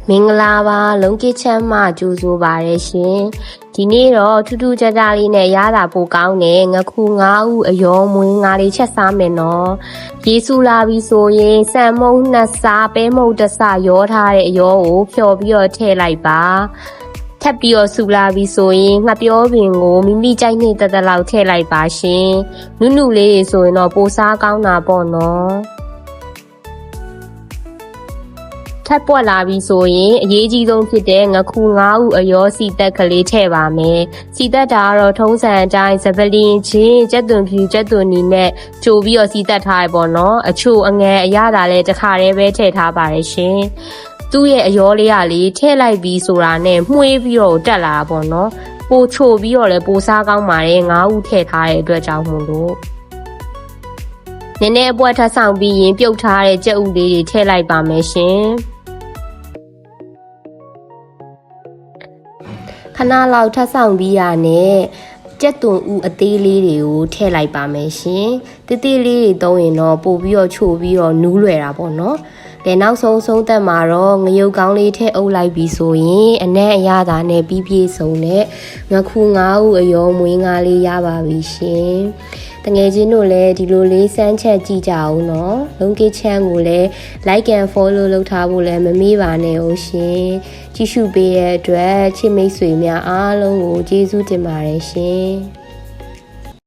မင်္ဂလာပါလုံးကချမ်းမကြိုးဆိုပါရရှင်ဒီနေ့တော့ထူးထူးခြားခြားလေးနဲ့ရတာပိုကောင်းတယ်ငခု9ဦးအယောမွေးငါလေးချက်စားမယ်နော်ရေဆူလာပြီဆိုရင်စံမုံ2စားပဲမုံ1စားရောထားတဲ့အယောကိုဖြော်ပြီးတော့ထည့်လိုက်ပါထပ်ပြီးတော့ဆူလာပြီဆိုရင်ငှက်ပြောပင်ကိုမိမိကြိုက်နေတဲ့လောက်ထည့်လိုက်ပါရှင်နုနုလေးဆိုရင်တော့ပိုစားကောင်းတာပေါ့နော်ထပ်ပွက်လာပြီဆိုရင်အရေးကြီးဆုံးဖြစ်တဲ့ငခု9ဦးအယောစီတက်ကလေးထည့်ပါမယ်စီတက်တာကတော့ထုံးစံအတိုင်းစပလင်ချင်းကြက်သွန်ဖြူကြက်သွန်နီနဲ့ကြိုပြီးတော့စီတက်ထားရပေါ့နော်အချိုအငယ်အရသာလည်းတစ်ခါတည်းပဲထည့်ထားပါတယ်ရှင်သူ့ရဲ့အယောလေးကလေးထည့်လိုက်ပြီးဆိုတာနဲ့မှွေးပြီးတော့တက်လာတာပေါ့နော်ပိုချိုပြီးတော့လည်းပိုစားကောင်းပါတယ်9ဦးထည့်ထားတဲ့အတွက်ကြောင့်မို့လို့နည်းနည်းအပွက်ထပ်ဆောင်ပြီးရင်ပြုတ်ထားတဲ့ကြက်ဥလေးတွေထည့်လိုက်ပါမယ်ရှင်ခဏလောက်ထပ်ဆောင်ပြီးရနဲ့ကြက်သွန်ဥအသေးလေးတွေကိုထည့်လိုက်ပါမယ်ရှင်တေးသေးလေးတွေသုံးရင်တော့ပို့ပြီးတော့ချိုပြီးတော့နူးလွယ်တာပေါ့နော်နောက်ဆုံးသက်မှာတော့ငရုတ်ကောင်းလေးထည့်အုပ်လိုက်ပြီးဆိုရင်အနက်အရသာနဲ့ပြီးပြည့်စုံတဲ့ငခု9ဦးအယောမွေးငါလေးရပါပြီရှင်တငယ်ချင်းတို့လည်းဒီလိုလေးစမ်းချက်ကြည့်ကြအောင်နော်လုံးကချမ်းကိုလည်း like and follow လုပ်ထားဖို့လည်းမမေ့ပါနဲ့ဦးရှင်ကြည့်ရှုပေးတဲ့အတွက်ချစ်မိတ်ဆွေများအားလုံးကိုကျေးဇူးတင်ပါတယ်ရှင်